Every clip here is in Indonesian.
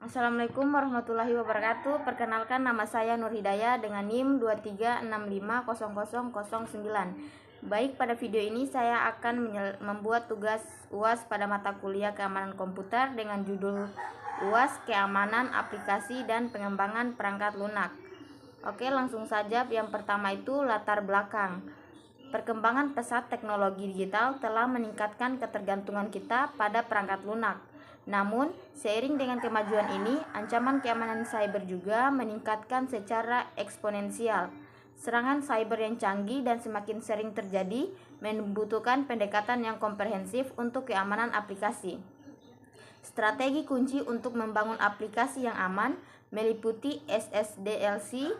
Assalamualaikum warahmatullahi wabarakatuh. Perkenalkan, nama saya Nur Hidayah dengan NIM 23650009. Baik, pada video ini saya akan membuat tugas UAS pada mata kuliah Keamanan Komputer dengan judul UAS Keamanan Aplikasi dan Pengembangan Perangkat Lunak. Oke, langsung saja. Yang pertama itu latar belakang. Perkembangan pesat teknologi digital telah meningkatkan ketergantungan kita pada perangkat lunak. Namun, seiring dengan kemajuan ini, ancaman keamanan cyber juga meningkatkan secara eksponensial. Serangan cyber yang canggih dan semakin sering terjadi membutuhkan pendekatan yang komprehensif untuk keamanan aplikasi. Strategi kunci untuk membangun aplikasi yang aman meliputi SSDLC,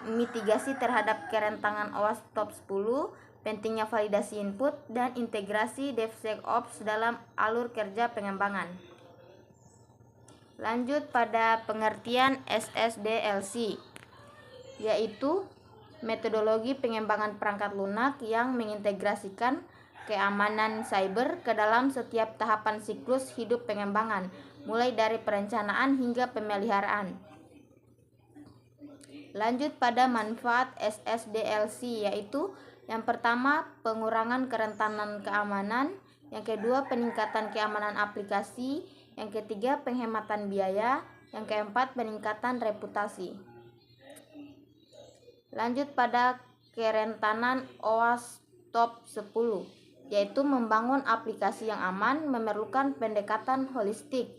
mitigasi terhadap kerentanan OWASP Top 10, pentingnya validasi input, dan integrasi DevSecOps dalam alur kerja pengembangan. Lanjut pada pengertian SSDLC, yaitu metodologi pengembangan perangkat lunak yang mengintegrasikan keamanan cyber ke dalam setiap tahapan siklus hidup pengembangan, mulai dari perencanaan hingga pemeliharaan. Lanjut pada manfaat SSDLC, yaitu yang pertama, pengurangan kerentanan keamanan. Yang kedua, peningkatan keamanan aplikasi. Yang ketiga, penghematan biaya. Yang keempat, peningkatan reputasi. Lanjut pada kerentanan OWASP Top 10, yaitu membangun aplikasi yang aman memerlukan pendekatan holistik.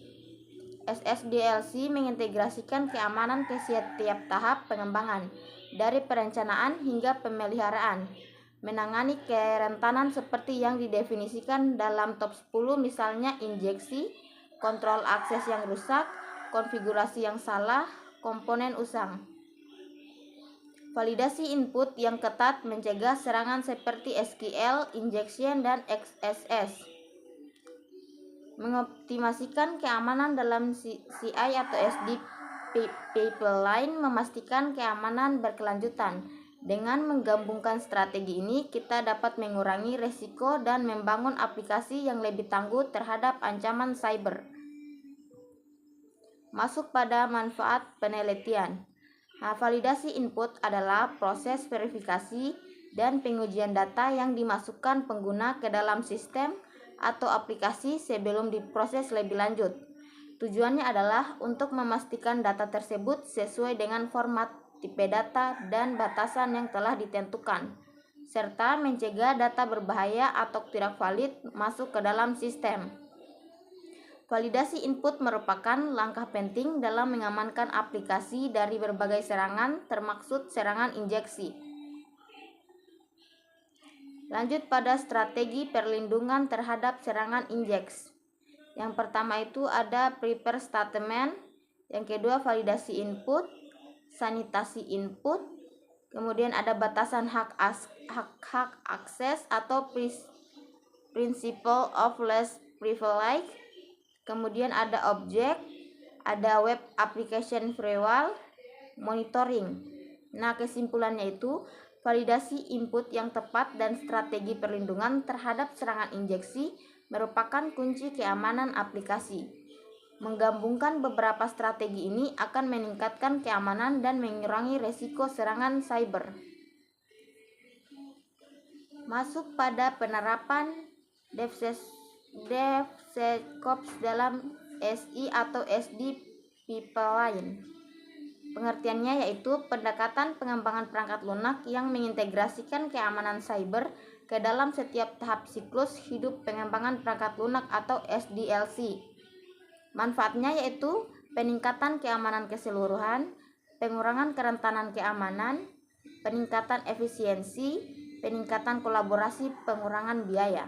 SSDLC mengintegrasikan keamanan ke setiap tahap pengembangan, dari perencanaan hingga pemeliharaan. Menangani kerentanan seperti yang didefinisikan dalam top 10, misalnya injeksi, kontrol akses yang rusak, konfigurasi yang salah, komponen usang. Validasi input yang ketat mencegah serangan seperti SQL injection dan XSS. Mengoptimasikan keamanan dalam CI atau SD pipeline, memastikan keamanan berkelanjutan. Dengan menggabungkan strategi ini, kita dapat mengurangi risiko dan membangun aplikasi yang lebih tangguh terhadap ancaman cyber. Masuk pada manfaat penelitian. Validasi input adalah proses verifikasi dan pengujian data yang dimasukkan pengguna ke dalam sistem atau aplikasi sebelum diproses lebih lanjut. Tujuannya adalah untuk memastikan data tersebut sesuai dengan format, tipe data, dan batasan yang telah ditentukan, serta mencegah data berbahaya atau tidak valid masuk ke dalam sistem. Validasi input merupakan langkah penting dalam mengamankan aplikasi dari berbagai serangan, termasuk serangan injeksi. Lanjut pada strategi perlindungan terhadap serangan injeksi. Yang pertama itu ada prepare statement, yang kedua validasi input, sanitasi input, kemudian ada batasan hak akses atau principle of least privilege, kemudian ada objek, ada web application firewall, monitoring. Nah, kesimpulannya itu validasi input yang tepat dan strategi perlindungan terhadap serangan injeksi merupakan kunci keamanan aplikasi. Menggabungkan beberapa strategi ini akan meningkatkan keamanan dan mengurangi risiko serangan cyber. Masuk pada penerapan DevSecOps dalam SI atau SD pipeline. Pengertiannya yaitu pendekatan pengembangan perangkat lunak yang mengintegrasikan keamanan cyber ke dalam setiap tahap siklus hidup pengembangan perangkat lunak atau SDLC. Manfaatnya yaitu peningkatan keamanan keseluruhan, pengurangan kerentanan keamanan, peningkatan efisiensi, peningkatan kolaborasi, pengurangan biaya.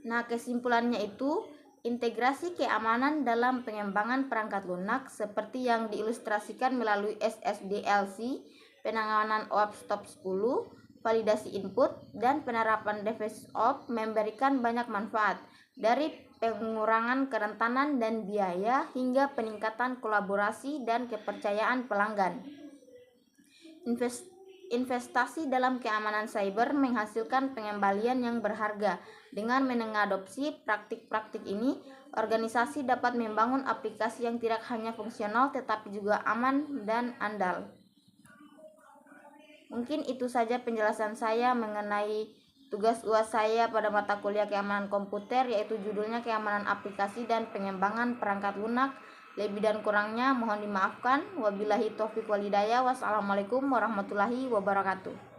Nah, kesimpulannya itu integrasi keamanan dalam pengembangan perangkat lunak seperti yang diilustrasikan melalui SSDLC, penanganan OWASP Top 10, validasi input, dan penerapan DevSecOps memberikan banyak manfaat, dari pengurangan kerentanan dan biaya hingga peningkatan kolaborasi dan kepercayaan pelanggan. Investasi dalam keamanan cyber menghasilkan pengembalian yang berharga. Dengan mengadopsi praktik-praktik ini, organisasi dapat membangun aplikasi yang tidak hanya fungsional tetapi juga aman dan andal. Mungkin itu saja penjelasan saya mengenai tugas UAS saya pada mata kuliah keamanan komputer, yaitu judulnya keamanan aplikasi dan pengembangan perangkat lunak. Lebih dan kurangnya mohon dimaafkan. Wabillahi taufiq wal hidayah. Wassalamualaikum warahmatullahi wabarakatuh.